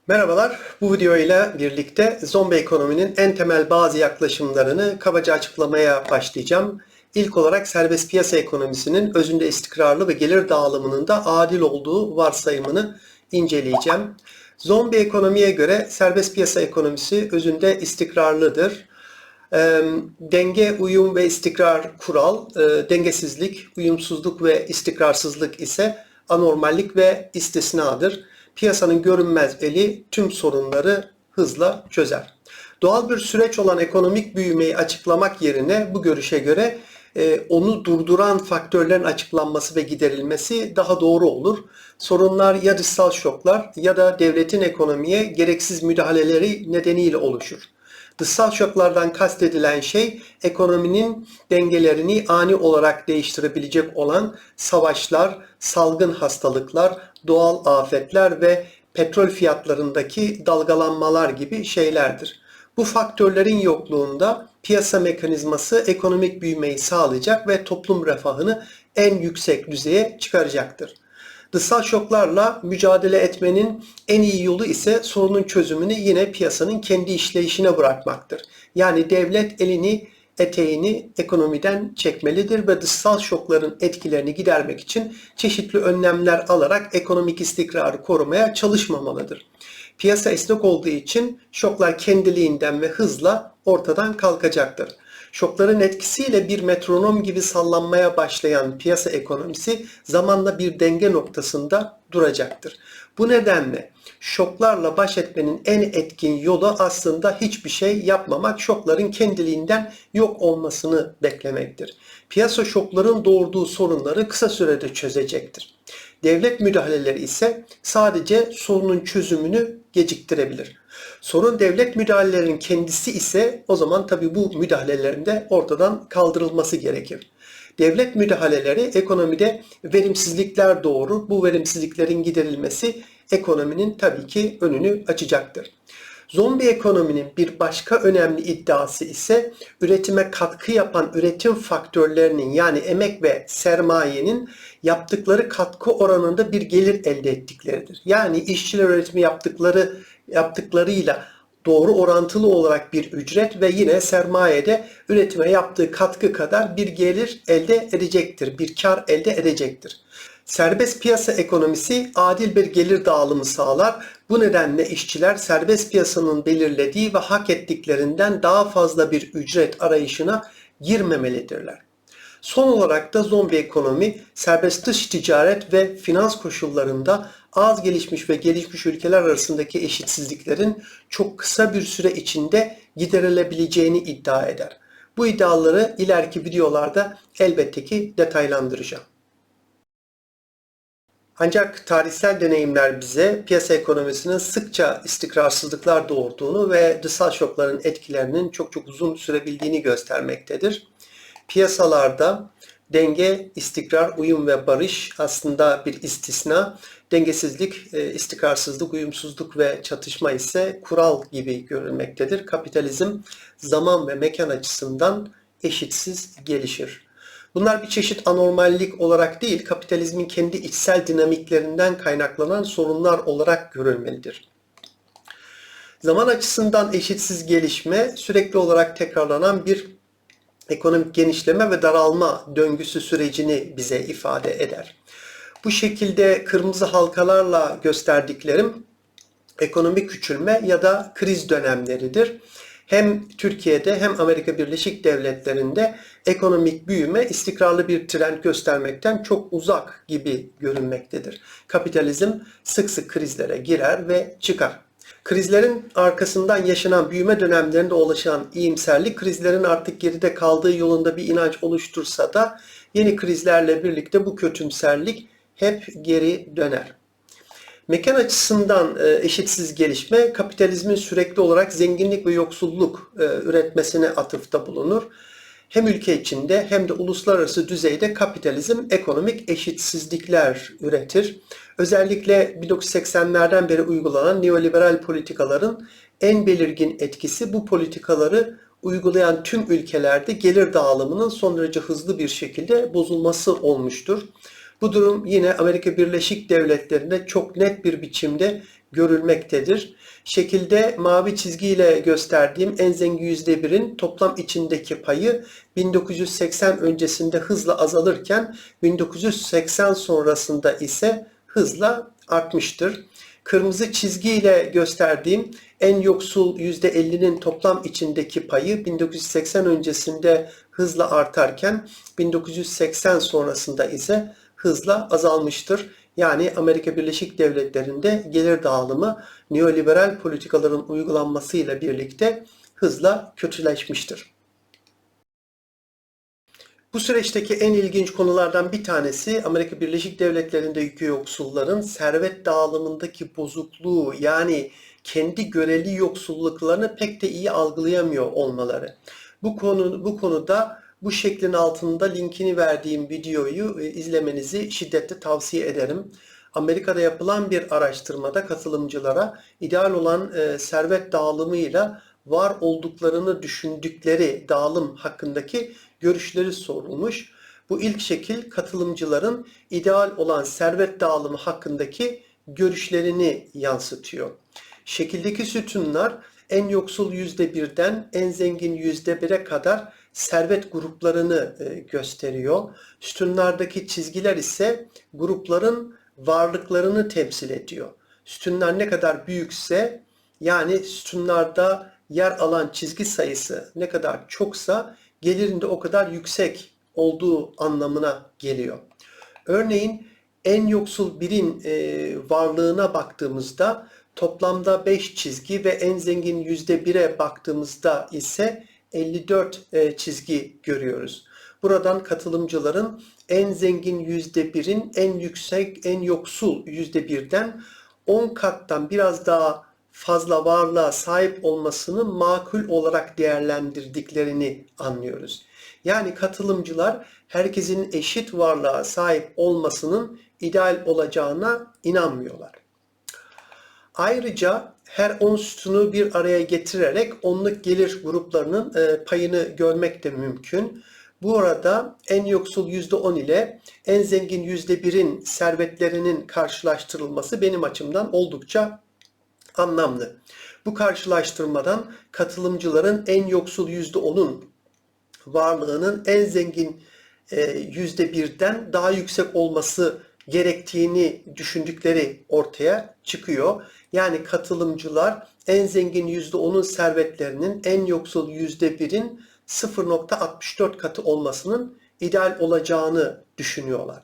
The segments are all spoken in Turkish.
Merhabalar, bu video ile birlikte zombi ekonominin en temel bazı yaklaşımlarını kabaca açıklamaya başlayacağım. İlk olarak serbest piyasa ekonomisinin özünde istikrarlı ve gelir dağılımının da adil olduğu varsayımını inceleyeceğim. Zombi ekonomiye göre serbest piyasa ekonomisi özünde istikrarlıdır. Denge, uyum ve istikrar kural, dengesizlik, uyumsuzluk ve istikrarsızlık ise anormallik ve istisnadır. Piyasanın görünmez eli tüm sorunları hızla çözer. Doğal bir süreç olan ekonomik büyümeyi açıklamak yerine bu görüşe göre onu durduran faktörlerin açıklanması ve giderilmesi daha doğru olur. Sorunlar ya dışsal şoklar ya da devletin ekonomiye gereksiz müdahaleleri nedeniyle oluşur. Dışsal şoklardan kastedilen şey ekonominin dengelerini ani olarak değiştirebilecek olan savaşlar, salgın hastalıklar, doğal afetler ve petrol fiyatlarındaki dalgalanmalar gibi şeylerdir. Bu faktörlerin yokluğunda piyasa mekanizması ekonomik büyümeyi sağlayacak ve toplum refahını en yüksek düzeye çıkaracaktır. Dışsal şoklarla mücadele etmenin en iyi yolu ise sorunun çözümünü yine piyasanın kendi işleyişine bırakmaktır. Yani devlet elini eteğini ekonomiden çekmelidir ve dışsal şokların etkilerini gidermek için çeşitli önlemler alarak ekonomik istikrarı korumaya çalışmamalıdır. Piyasa esnek olduğu için şoklar kendiliğinden ve hızla ortadan kalkacaktır. Şokların etkisiyle bir metronom gibi sallanmaya başlayan piyasa ekonomisi zamanla bir denge noktasında duracaktır. Bu nedenle şoklarla baş etmenin en etkin yolu aslında hiçbir şey yapmamak, şokların kendiliğinden yok olmasını beklemektir. Piyasa şokların doğurduğu sorunları kısa sürede çözecektir. Devlet müdahaleleri ise sadece sorunun çözümünü geciktirebilir. Sorun devlet müdahalelerinin kendisi ise o zaman tabii bu müdahalelerin de ortadan kaldırılması gerekir. Devlet müdahaleleri ekonomide verimsizlikler doğurur. Bu verimsizliklerin giderilmesi ekonominin tabii ki önünü açacaktır. Zombi ekonominin bir başka önemli iddiası ise üretime katkı yapan üretim faktörlerinin yani emek ve sermayenin yaptıkları katkı oranında bir gelir elde ettikleridir. Yani işçiler üretimi yaptıklarıyla doğru orantılı olarak bir ücret ve yine sermayede üretime yaptığı katkı kadar bir gelir elde edecektir, bir kar elde edecektir. Serbest piyasa ekonomisi adil bir gelir dağılımı sağlar. Bu nedenle işçiler serbest piyasanın belirlediği ve hak ettiklerinden daha fazla bir ücret arayışına girmemelidirler. Son olarak da zombi ekonomi, serbest dış ticaret ve finans koşullarında az gelişmiş ve gelişmiş ülkeler arasındaki eşitsizliklerin çok kısa bir süre içinde giderilebileceğini iddia eder. Bu iddiaları ileriki videolarda elbette ki detaylandıracağım. Ancak tarihsel deneyimler bize piyasa ekonomisinin sıkça istikrarsızlıklar doğurduğunu ve dışsal şokların etkilerinin çok uzun sürebildiğini göstermektedir. Piyasalarda denge, istikrar, uyum ve barış aslında bir istisna. Dengesizlik, istikrarsızlık, uyumsuzluk ve çatışma ise kural gibi görülmektedir. Kapitalizm zaman ve mekan açısından eşitsiz gelişir. Bunlar bir çeşit anormallik olarak değil, kapitalizmin kendi içsel dinamiklerinden kaynaklanan sorunlar olarak görülmelidir. Zaman açısından eşitsiz gelişme sürekli olarak tekrarlanan bir ekonomik genişleme ve daralma döngüsü sürecini bize ifade eder. Bu şekilde kırmızı halkalarla gösterdiklerim ekonomik küçülme ya da kriz dönemleridir. Hem Türkiye'de hem Amerika Birleşik Devletleri'nde ekonomik büyüme istikrarlı bir trend göstermekten çok uzak gibi görünmektedir. Kapitalizm sık sık krizlere girer ve çıkar. Krizlerin arkasından yaşanan büyüme dönemlerinde oluşan iyimserlik krizlerin artık geride kaldığı yolunda bir inanç oluştursa da yeni krizlerle birlikte bu kötümserlik hep geri döner. Mekan açısından eşitsiz gelişme kapitalizmin sürekli olarak zenginlik ve yoksulluk üretmesine atıfta bulunur. Hem ülke içinde hem de uluslararası düzeyde kapitalizm ekonomik eşitsizlikler üretir. Özellikle 1980'lerden beri uygulanan neoliberal politikaların en belirgin etkisi bu politikaları uygulayan tüm ülkelerde gelir dağılımının son derece hızlı bir şekilde bozulması olmuştur. Bu durum yine Amerika Birleşik Devletleri'nde çok net bir biçimde görülmektedir. Şekilde mavi çizgiyle gösterdiğim en zengin %1'in toplam içindeki payı 1980 öncesinde hızla azalırken 1980 sonrasında ise hızla artmıştır. Kırmızı çizgiyle gösterdiğim en yoksul %50'nin toplam içindeki payı 1980 öncesinde hızla artarken 1980 sonrasında ise hızla azalmıştır. Yani Amerika Birleşik Devletleri'nde gelir dağılımı neoliberal politikaların uygulanmasıyla birlikte hızla kötüleşmiştir. Bu süreçteki en ilginç konulardan bir tanesi Amerika Birleşik Devletleri'ndeki yoksulların servet dağılımındaki bozukluğu, yani kendi göreli yoksulluklarını pek de iyi algılayamıyor olmaları. Bu konuda bu şeklin altında linkini verdiğim videoyu izlemenizi şiddetle tavsiye ederim. Amerika'da yapılan bir araştırmada katılımcılara ideal olan servet dağılımıyla var olduklarını düşündükleri dağılım hakkındaki görüşleri sorulmuş. Bu ilk şekil katılımcıların ideal olan servet dağılımı hakkındaki görüşlerini yansıtıyor. Şekildeki sütunlar en yoksul %1'den en zengin %1'e kadar servet gruplarını gösteriyor. Sütunlardaki çizgiler ise grupların varlıklarını temsil ediyor. Sütunlar ne kadar büyükse, yani sütunlarda yer alan çizgi sayısı ne kadar çoksa gelirin de o kadar yüksek olduğu anlamına geliyor. Örneğin en yoksul birin varlığına baktığımızda toplamda 5 çizgi ve en zengin %1'e baktığımızda ise 54 çizgi görüyoruz. Buradan katılımcıların en zengin %1'in en yüksek, en yoksul %1'den 10 kattan biraz daha fazla varlığa sahip olmasını makul olarak değerlendirdiklerini anlıyoruz. Yani katılımcılar herkesin eşit varlığa sahip olmasının ideal olacağına inanmıyorlar. Ayrıca her 10 sütunu bir araya getirerek onluk gelir gruplarının payını görmek de mümkün. Bu arada en yoksul %10 ile en zengin %1'in servetlerinin karşılaştırılması benim açımdan oldukça anlamlı. Bu karşılaştırmadan katılımcıların en yoksul %10'un varlığının en zengin %1'den daha yüksek olması gerektiğini düşündükleri ortaya çıkıyor. Yani katılımcılar en zengin %10'un servetlerinin en yoksul %1'in 0,64 katı olmasının ideal olacağını düşünüyorlar.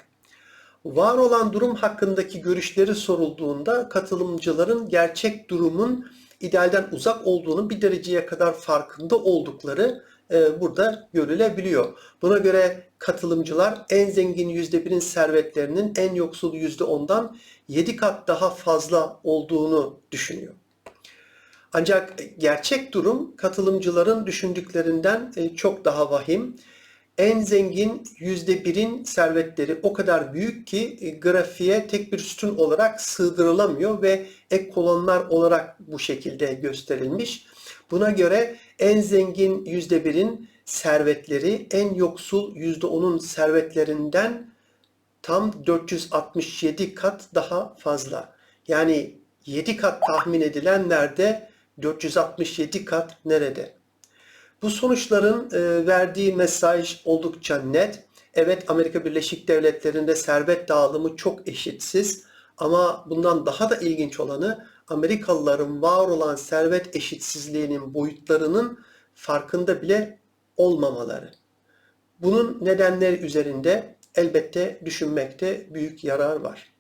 Var olan durum hakkındaki görüşleri sorulduğunda katılımcıların gerçek durumun idealden uzak olduğunu bir dereceye kadar farkında oldukları burada görülebiliyor. Buna göre katılımcılar en zengin %1'in servetlerinin en yoksul %10'dan 7 kat daha fazla olduğunu düşünüyor. Ancak gerçek durum katılımcıların düşündüklerinden çok daha vahim. En zengin %1'in servetleri o kadar büyük ki grafiğe tek bir sütun olarak sığdırılamıyor ve ek kolonlar olarak bu şekilde gösterilmiş. Buna göre en zengin %1'in servetleri en yoksul %10'un servetlerinden tam 467 kat daha fazla. Yani 7 kat tahmin edilen nerede, 467 kat nerede? Bu sonuçların verdiği mesaj oldukça net. Evet, Amerika Birleşik Devletleri'nde servet dağılımı çok eşitsiz ama bundan daha da ilginç olanı Amerikalıların var olan servet eşitsizliğinin boyutlarının farkında bile olmamaları. Bunun nedenleri üzerinde elbette düşünmekte büyük yarar var.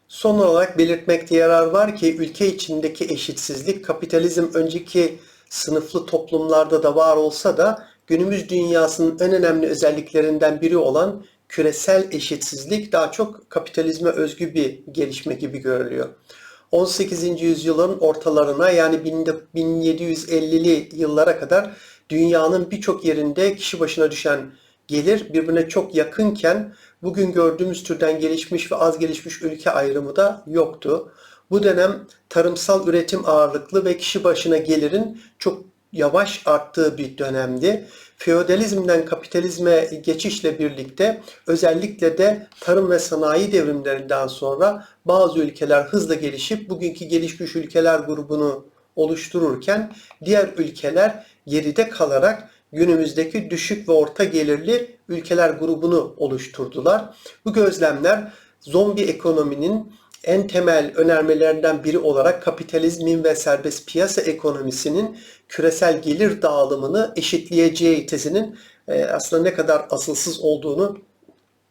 Son olarak belirtmekte yarar var ki ülke içindeki eşitsizlik kapitalizm önceki sınıflı toplumlarda da var olsa da günümüz dünyasının en önemli özelliklerinden biri olan küresel eşitsizlik daha çok kapitalizme özgü bir gelişme gibi görülüyor. 18. yüzyılın ortalarına, yani 1750'li yıllara kadar dünyanın birçok yerinde kişi başına düşen gelir birbirine çok yakınken bugün gördüğümüz türden gelişmiş ve az gelişmiş ülke ayrımı da yoktu. Bu dönem tarımsal üretim ağırlıklı ve kişi başına gelirin çok yavaş arttığı bir dönemdi. Feodalizmden kapitalizme geçişle birlikte özellikle de tarım ve sanayi devrimlerinden sonra bazı ülkeler hızla gelişip bugünkü gelişmiş ülkeler grubunu oluştururken diğer ülkeler geride kalarak günümüzdeki düşük ve orta gelirli ülkeler grubunu oluşturdular. Bu gözlemler zombi ekonominin en temel önermelerinden biri olarak kapitalizmin ve serbest piyasa ekonomisinin küresel gelir dağılımını eşitleyeceği tezinin aslında ne kadar asılsız olduğunu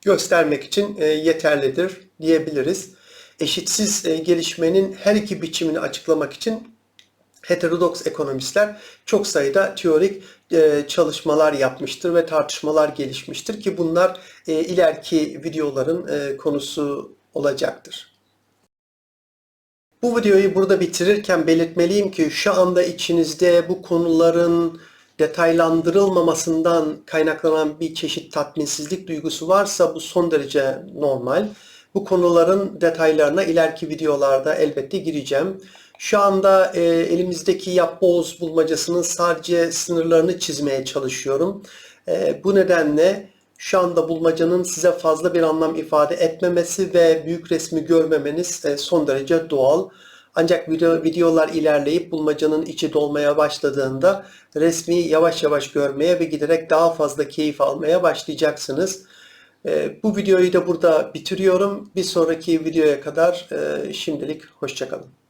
göstermek için yeterlidir diyebiliriz. Eşitsiz gelişmenin her iki biçimini açıklamak için heterodoks ekonomistler çok sayıda teorik çalışmalar yapmıştır ve tartışmalar gelişmiştir ki bunlar ileriki videoların konusu olacaktır. Bu videoyu burada bitirirken belirtmeliyim ki şu anda içinizde bu konuların detaylandırılmamasından kaynaklanan bir çeşit tatminsizlik duygusu varsa bu son derece normal. Bu konuların detaylarına ileriki videolarda elbette gireceğim. Şu anda elimizdeki yapboz bulmacasının sadece sınırlarını çizmeye çalışıyorum. Bu nedenle şu anda bulmacanın size fazla bir anlam ifade etmemesi ve büyük resmi görmemeniz son derece doğal. Ancak videolar ilerleyip bulmacanın içi dolmaya başladığında resmi yavaş yavaş görmeye ve giderek daha fazla keyif almaya başlayacaksınız. Bu videoyu da burada bitiriyorum. Bir sonraki videoya kadar şimdilik hoşça kalın.